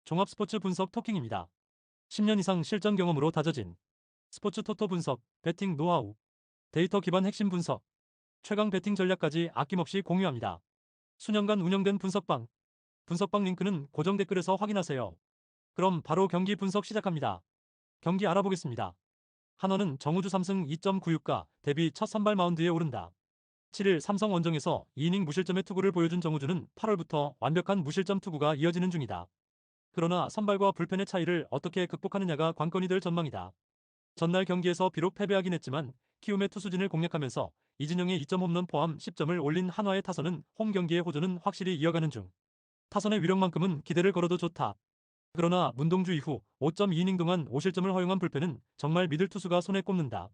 종합스포츠 분석 토킹입니다. 10년 이상 실전 경험으로 다져진 스포츠 토토 분석, 배팅 노하우, 데이터 기반 핵심 분석, 최강 배팅 전략까지 아낌없이 공유합니다. 수년간 운영된 분석방 링크는 고정 댓글에서 확인하세요. 그럼 바로 경기 분석 시작합니다. 경기 알아보겠습니다. 한화는 정우주 3승 2.96가 데뷔 첫 선발 마운드에 오른다. 7일 삼성 원정에서 2이닝 무실점의 투구를 보여준 정우주는 8월부터 완벽한 무실점 투구가 이어지는 중이다. 그러나 선발과 불펜의 차이를 어떻게 극복하느냐가 관건이 될 전망이다. 전날 경기에서 비록 패배하긴 했지만 키움의 투수진을 공략하면서 이진영의 2점 홈런 포함 10점을 올린 한화의 타선은 홈 경기의 호조는 확실히 이어가는 중. 타선의 위력만큼은 기대를 걸어도 좋다. 그러나 문동주 이후 5.2이닝 동안 5실점을 허용한 불펜은 정말 믿을 투수가 손에 꼽는다.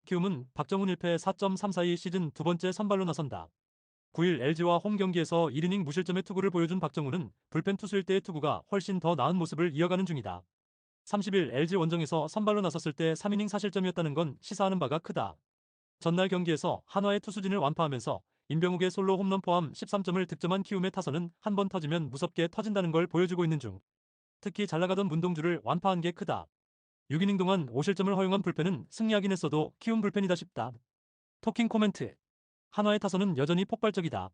키움은 박정훈 1패 4.342 시즌 두 번째 선발로 나선다. 9일 LG와 홈 경기에서 1이닝 무실점의 투구를 보여준 박정훈은 불펜 투수일 때의 투구가 훨씬 더 나은 모습을 이어가는 중이다. 30일 LG 원정에서 선발로 나섰을 때 3이닝 4실점이었다는 건 시사하는 바가 크다. 전날 경기에서 한화의 투수진을 완파하면서 임병욱의 솔로 홈런 포함 13점을 득점한 키움의 타선은 한 번 터지면 무섭게 터진다는 걸 보여주고 있는 중. 특히 잘나가던 문동주를 완파한 게 크다. 6이닝 동안 5실점을 허용한 불펜은 승리하긴 했어도 키움 불펜이다 싶다. 토킹 코멘트. 한화의 타선은 여전히 폭발적이다.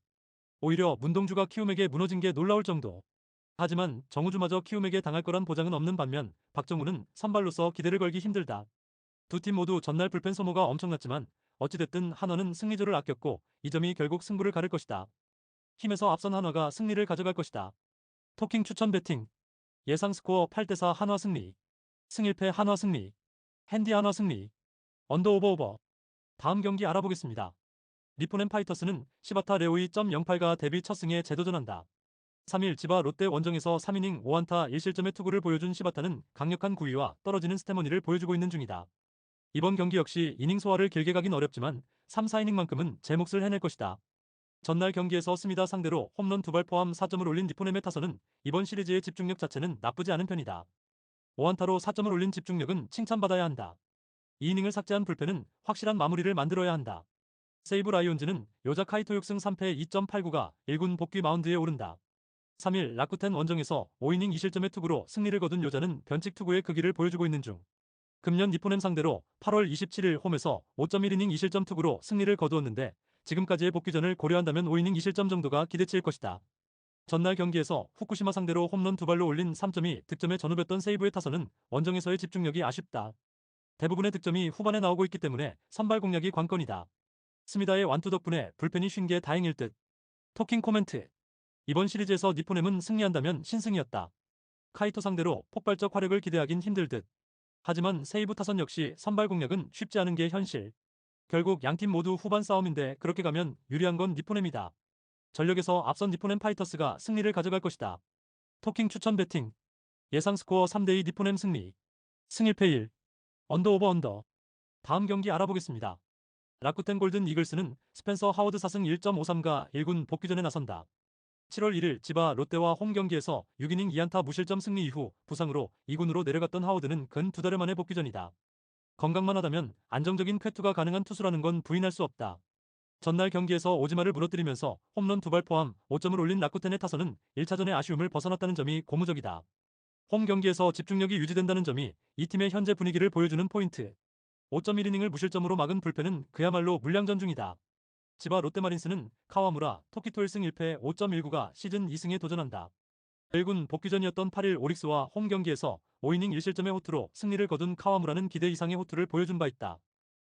오히려 문동주가 키움에게 무너진 게 놀라울 정도. 하지만 정우주마저 키움에게 당할 거란 보장은 없는 반면 박정우는 선발로서 기대를 걸기 힘들다. 두 팀 모두 전날 불펜 소모가 엄청났지만 어찌됐든 한화는 승리조를 아꼈고 이 점이 결국 승부를 가를 것이다. 힘에서 앞선 한화가 승리를 가져갈 것이다. 토킹 추천 배팅. 예상 스코어 8대4 한화 승리. 승 1패 한화 승리. 핸디 한화 승리. 언더 오버 오버. 다음 경기 알아보겠습니다. 리포넨 파이터스는 시바타 레오이 0.08가 데뷔 첫 승에 재도전한다. 3일 지바 롯데 원정에서 3이닝 5안타 1실점의 투구를 보여준 시바타는 강력한 구위와 떨어지는 스태머니를 보여주고 있는 중이다. 이번 경기 역시 이닝 소화를 길게 가긴 어렵지만 3, 4이닝만큼은 제 몫을 해낼 것이다. 전날 경기에서 스미다 상대로 홈런 2발 포함 4점을 올린 디포넴의 타선은 이번 시리즈의 집중력 자체는 나쁘지 않은 편이다. 5안타로 4점을 올린 집중력은 칭찬받아야 한다. 2이닝을 삭제한 불펜은 확실한 마무리를 만들어야 한다. 세이브 라이온즈는 요자 카이토 6승 3패 2.89가 1군 복귀 마운드에 오른다. 3일 라쿠텐 원정에서 5이닝 2실점의 투구로 승리를 거둔 요자는 변칙 투구의 크기를 보여주고 있는 중. 금년 니포넴 상대로 8월 27일 홈에서 5.1이닝 2실점 투구로 승리를 거두었는데 지금까지의 복귀전을 고려한다면 5이닝 2실점 정도가 기대치일 것이다. 전날 경기에서 후쿠시마 상대로 홈런 2발로 올린 3점이 득점에 전후했던 세이브의 타선은 원정에서의 집중력이 아쉽다. 대부분의 득점이 후반에 나오고 있기 때문에 선발 공략이 관건이다. 스미다의 완투 덕분에 불펜이 쉰 게 다행일 듯. 토킹 코멘트. 이번 시리즈에서 니포넴은 승리한다면 신승이었다. 카이토 상대로 폭발적 화력을 기대하긴 힘들 듯. 하지만 세이브 타선 역시 선발 공략은 쉽지 않은 게 현실. 결국 양팀 모두 후반 싸움인데 그렇게 가면 유리한 건 니포넴이다. 전력에서 앞선 니포넴 파이터스가 승리를 가져갈 것이다. 토킹 추천 배팅. 예상 스코어 3대2 니포넴 승리. 승 1패 1. 언더 오버 언더. 다음 경기 알아보겠습니다. 라쿠텐 골든 이글스는 스펜서 하워드 4승 1.53가 1군 복귀전에 나선다. 7월 1일 지바 롯데와 홈 경기에서 6이닝 2안타 무실점 승리 이후 부상으로 2군으로 내려갔던 하워드는 근 2달 만의 복귀전이다. 건강만 하다면 안정적인 쾌투가 가능한 투수라는 건 부인할 수 없다. 전날 경기에서 오지마를 무너뜨리면서 홈런 2발 포함 5점을 올린 라쿠텐의 타선은 1차전의 아쉬움을 벗어났다는 점이 고무적이다. 홈 경기에서 집중력이 유지된다는 점이 이 팀의 현재 분위기를 보여주는 포인트. 5.1이닝을 무실점으로 막은 불펜은 그야말로 물량전 중이다. 지바 롯데마린스는 카와무라, 토키토 1승 1패 5.19가 시즌 2승에 도전한다. 1군 복귀전이었던 8일 오릭스와 홈 경기에서 5이닝 1실점의 호투로 승리를 거둔 카와무라는 기대 이상의 호투를 보여준 바 있다.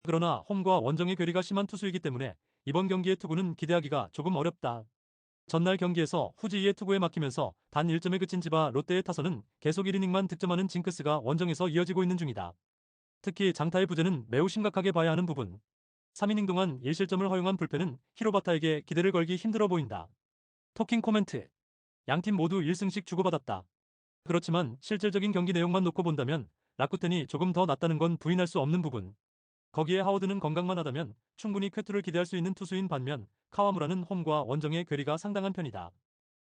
그러나 홈과 원정의 괴리가 심한 투수이기 때문에 이번 경기의 투구는 기대하기가 조금 어렵다. 전날 경기에서 후지이의 투구에 막히면서 단 1점에 그친 지바 롯데의 타선은 계속 1이닝만 득점하는 징크스가 원정에서 이어지고 있는 중이다. 특히 장타의 부재는 매우 심각하게 봐야 하는 부분. 3이닝 동안 1실점을 허용한 불펜은 히로바타에게 기대를 걸기 힘들어 보인다. 토킹 코멘트. 양팀 모두 1승씩 주고받았다. 그렇지만 실질적인 경기 내용만 놓고 본다면 라쿠텐이 조금 더 낫다는 건 부인할 수 없는 부분. 거기에 하워드는 건강만 하다면 충분히 쾌투를 기대할 수 있는 투수인 반면 카와무라는 홈과 원정의 괴리가 상당한 편이다.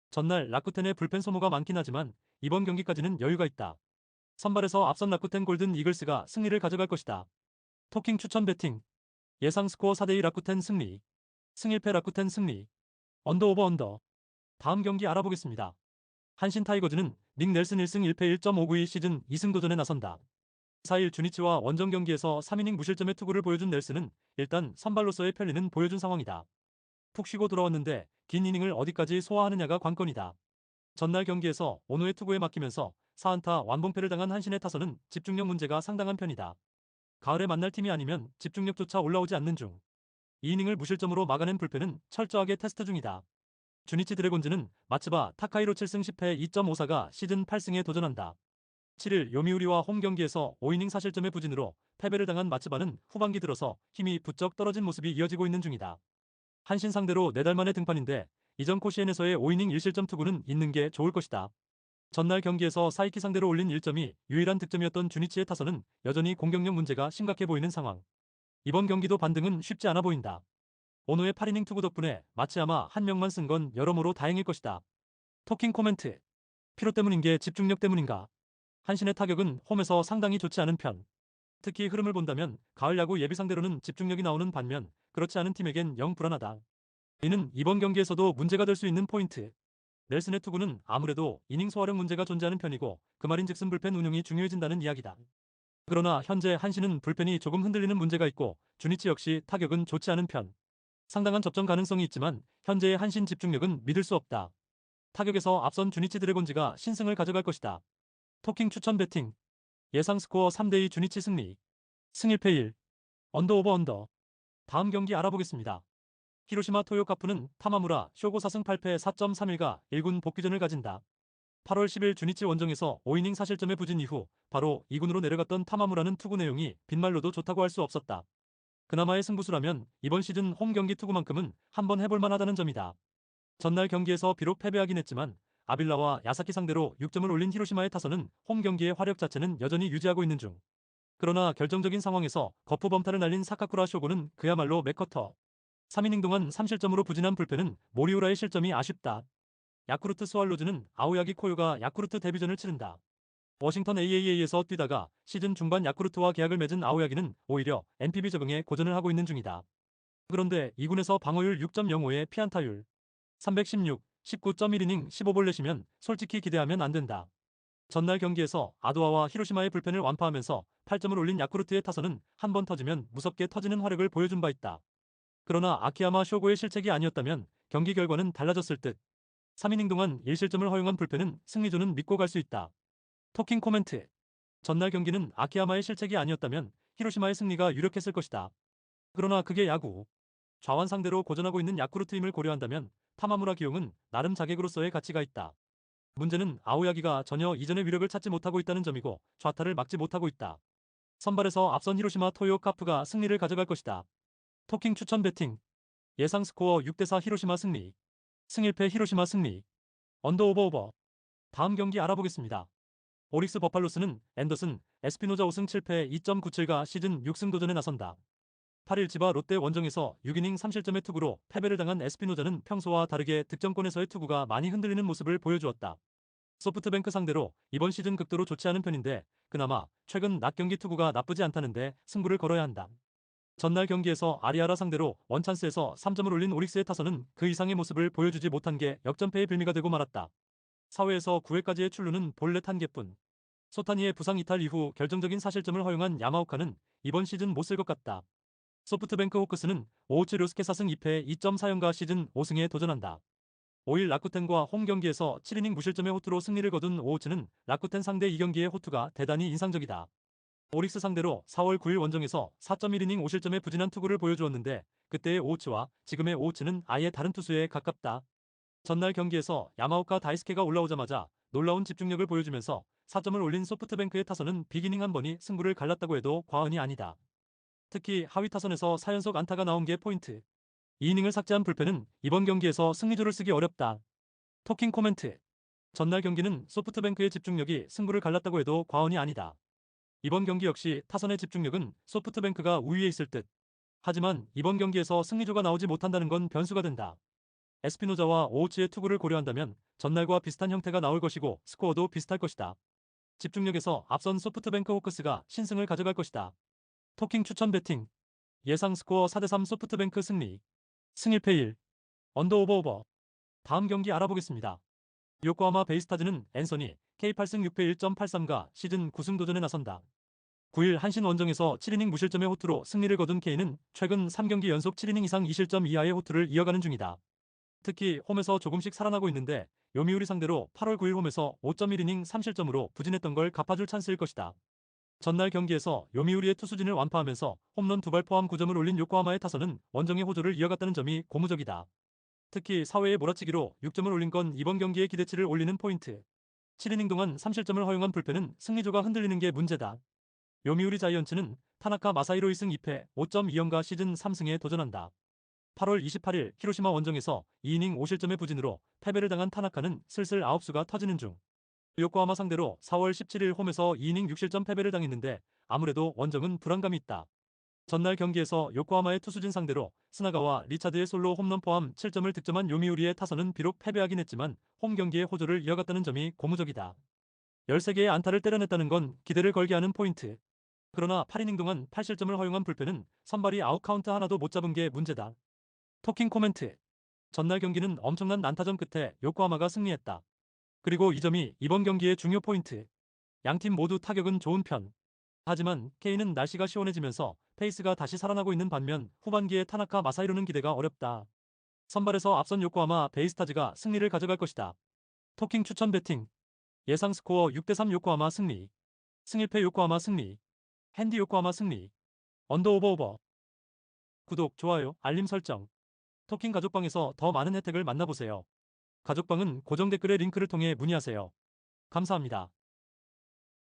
전날 라쿠텐의 불펜 소모가 많긴 하지만 이번 경기까지는 여유가 있다. 선발에서 앞선 라쿠텐 골든 이글스가 승리를 가져갈 것이다. 토킹 추천 배팅. 예상 스코어 4대2 라쿠텐 승리. 승 1패 라쿠텐 승리. 언더 오버 언더. 다음 경기 알아보겠습니다. 한신 타이거즈는 닉 넬슨 1승 1패 1.592 시즌 2승 도전에 나선다. 4일 주니치와 원정 경기에서 3이닝 무실점의 투구를 보여준 넬슨은 일단 선발로서의 편리는 보여준 상황이다. 푹 쉬고 돌아왔는데 긴 이닝을 어디까지 소화하느냐가 관건이다. 전날 경기에서 오노의 투구에 맡기면서 4안타 완봉패를 당한 한신의 타선은 집중력 문제가 상당한 편이다. 가을에 만날 팀이 아니면 집중력조차 올라오지 않는 중. 2이닝을 무실점으로 막아낸 불펜은 철저하게 테스트 중이다. 주니치 드래곤즈는 마츠바 타카이로 7승 10패 2.54가 시즌 8승에 도전한다. 7일 요미우리와 홈 경기에서 5이닝 사실점의 부진으로 패배를 당한 마츠바는 후반기 들어서 힘이 부쩍 떨어진 모습이 이어지고 있는 중이다. 한신 상대로 4달 만의 등판인데 이전 코시엔에서의 5이닝 1실점 투구는 있는 게 좋을 것이다. 전날 경기에서 사이키 상대로 올린 1점이 유일한 득점이었던 주니치의 타선은 여전히 공격력 문제가 심각해 보이는 상황. 이번 경기도 반등은 쉽지 않아 보인다. 오노의 8이닝 투구 덕분에 마츠야마 한 명만 쓴 건 여러모로 다행일 것이다. 토킹 코멘트. 피로 때문인 게 집중력 때문인가? 한신의 타격은 홈에서 상당히 좋지 않은 편. 특히 흐름을 본다면 가을 야구 예비 상대로는 집중력이 나오는 반면 그렇지 않은 팀에겐 영 불안하다. 이는 이번 경기에서도 문제가 될 수 있는 포인트. 넬슨의 투구는 아무래도 이닝 소화력 문제가 존재하는 편이고 그 말인즉슨 불펜 운용이 중요해진다는 이야기다. 그러나 현재 한신은 불펜이 조금 흔들리는 문제가 있고 주니치 역시 타격은 좋지 않은 편. 상당한 접전 가능성이 있지만 현재의 한신 집중력은 믿을 수 없다. 타격에서 앞선 주니치 드래곤즈가 신승을 가져갈 것이다. 토킹 추천 배팅. 예상 스코어 3대2 주니치 승리. 승 1패 1. 언더 오버 언더. 다음 경기 알아보겠습니다. 히로시마 토요카프는 타마무라 쇼고 4승 8패 4.31가 1군 복귀전을 가진다. 8월 10일 주니치 원정에서 5이닝 사실점에 부진 이후 바로 2군으로 내려갔던 타마무라는 투구 내용이 빈말로도 좋다고 할 수 없었다. 그나마의 승부수라면 이번 시즌 홈 경기 투구만큼은 한번 해볼 만하다는 점이다. 전날 경기에서 비록 패배하긴 했지만 아빌라와 야사키 상대로 6점을 올린 히로시마의 타선은 홈 경기의 화력 자체는 여전히 유지하고 있는 중. 그러나 결정적인 상황에서 거푸 범타를 날린 사카쿠라 쇼고는 그야말로 맥커터. 3이닝 동안 3실점으로 부진한 불펜은 모리우라의 실점이 아쉽다. 야쿠르트 스왈로즈는 아오야기 코요가 야쿠르트 데뷔전을 치른다. 워싱턴 AAA에서 뛰다가 시즌 중반 야쿠르트와 계약을 맺은 아오야기는 오히려 NPB 적응에 고전을 하고 있는 중이다. 그런데 2군에서 방어율 6.05에 피안타율 316, 19.1이닝 15볼 내시면 솔직히 기대하면 안 된다. 전날 경기에서 아도아와 히로시마의 불펜을 완파하면서 8점을 올린 야쿠르트의 타선은 한 번 터지면 무섭게 터지는 화력을 보여준 바 있다. 그러나 아키야마 쇼고의 실책이 아니었다면 경기 결과는 달라졌을 듯. 3이닝 동안 1실점을 허용한 불펜은 승리조는 믿고 갈 수 있다. 토킹 코멘트. 전날 경기는 아키야마의 실책이 아니었다면 히로시마의 승리가 유력했을 것이다. 그러나 그게 야구. 좌완 상대로 고전하고 있는 야쿠르트임을 고려한다면 타마무라 기용은 나름 자객으로서의 가치가 있다. 문제는 아오야기가 전혀 이전의 위력을 찾지 못하고 있다는 점이고 좌타를 막지 못하고 있다. 선발에서 앞선 히로시마 토요 카프가 승리를 가져갈 것이다. 토킹 추천 배팅. 예상 스코어 6대4 히로시마 승리. 승 1패 히로시마 승리. 언더 오버 오버. 다음 경기 알아보겠습니다. 오릭스 버팔로스는 앤더슨, 에스피노자 5승 7패 2.97가 시즌 6승 도전에 나선다. 8일 지바 롯데 원정에서 6이닝 3실점의 투구로 패배를 당한 에스피노자는 평소와 다르게 득점권에서의 투구가 많이 흔들리는 모습을 보여주었다. 소프트뱅크 상대로 이번 시즌 극도로 좋지 않은 편인데 그나마 최근 낮 경기 투구가 나쁘지 않다는데 승부를 걸어야 한다. 전날 경기에서 아리아라 상대로 원찬스에서 3점을 올린 오릭스의 타선은 그 이상의 모습을 보여주지 못한 게 역전패의 빌미가 되고 말았다. 4회에서 9회까지의 출루는 볼넷 1개뿐. 소타니의 부상 이탈 이후 결정적인 사실점을 허용한 야마오카는 이번 시즌 못 쓸 것 같다. 소프트뱅크 호크스는 오우츠 료스케 4승 2패 2.4연가 시즌 5승에 도전한다. 5일 라쿠텐과 홈 경기에서 7이닝 무실점의 호투로 승리를 거둔 오우츠는 라쿠텐 상대 2경기의 호투가 대단히 인상적이다. 오릭스 상대로 4월 9일 원정에서 4.1이닝 5실점의 부진한 투구를 보여주었는데 그때의 오우츠와 지금의 오우츠는 아예 다른 투수에 가깝다. 전날 경기에서 야마오카 다이스케가 올라오자마자 놀라운 집중력을 보여주면서 4점을 올린 소프트뱅크의 타선은 빅이닝 한 번이 승부를 갈랐다고 해도 과언이 아니다. 특히 하위 타선에서 4연속 안타가 나온 게 포인트. 2이닝을 삭제한 불펜은 이번 경기에서 승리조를 쓰기 어렵다. 토킹 코멘트. 전날 경기는 소프트뱅크의 집중력이 승부를 갈랐다고 해도 과언이 아니다. 이번 경기 역시 타선의 집중력은 소프트뱅크가 우위에 있을 듯. 하지만 이번 경기에서 승리조가 나오지 못한다는 건 변수가 된다. 에스피노자와 오우츠의 투구를 고려한다면 전날과 비슷한 형태가 나올 것이고 스코어도 비슷할 것이다. 집중력에서 앞선 소프트뱅크 호크스가 신승을 가져갈 것이다. 토킹 추천 배팅. 예상 스코어 4대3 소프트뱅크 승리. 승 1패 1. 언더 오버 오버. 다음 경기 알아보겠습니다. 요코하마 베이스타즈는 앤서니 K8승 6패 1.83가 시즌 9승 도전에 나선다. 9일 한신 원정에서 7이닝 무실점의 호투로 승리를 거둔 K는 최근 3경기 연속 7이닝 이상 2실점 이하의 호투를 이어가는 중이다. 특히 홈에서 조금씩 살아나고 있는데 요미우리 상대로 8월 9일 홈에서 5.1이닝 3실점으로 부진했던 걸 갚아줄 찬스일 것이다. 전날 경기에서 요미우리의 투수진을 완파하면서 홈런 2발 포함 9점을 올린 요코하마의 타선은 원정의 호조를 이어갔다는 점이 고무적이다. 특히 4회에 몰아치기로 6점을 올린 건 이번 경기의 기대치를 올리는 포인트. 7이닝 동안 3실점을 허용한 불펜은 승리조가 흔들리는 게 문제다. 요미우리 자이언츠는 타나카 마사히로 2승 2패 5.2연가 시즌 3승에 도전한다. 8월 28일 히로시마 원정에서 2이닝 5실점의 부진으로 패배를 당한 타나카는 슬슬 아홉수가 터지는 중. 요코하마 상대로 4월 17일 홈에서 2이닝 6실점 패배를 당했는데 아무래도 원정은 불안감이 있다. 전날 경기에서 요코하마의 투수진 상대로 스나가와 리차드의 솔로 홈런 포함 7점을 득점한 요미우리의 타선은 비록 패배하긴 했지만 홈 경기의 호조를 이어갔다는 점이 고무적이다. 13개의 안타를 때려냈다는 건 기대를 걸게 하는 포인트. 그러나 8이닝 동안 8실점을 허용한 불펜은 선발이 아웃카운트 하나도 못 잡은 게 문제다. 토킹 코멘트. 전날 경기는 엄청난 난타전 끝에 요코하마가 승리했다. 그리고 이 점이 이번 경기의 중요 포인트. 양팀 모두 타격은 좋은 편. 하지만 K는 날씨가 시원해지면서 페이스가 다시 살아나고 있는 반면 후반기에 타나카 마사히로는 기대가 어렵다. 선발에서 앞선 요코하마 베이스타즈가 승리를 가져갈 것이다. 토킹 추천 배팅. 예상 스코어 6대3 요코하마 승리. 승일패 요코하마 승리. 핸디 요코하마 승리. 언더 오버 오버. 구독, 좋아요, 알림 설정. 토킹 가족방에서 더 많은 혜택을 만나보세요. 가족방은 고정 댓글의 링크를 통해 문의하세요. 감사합니다.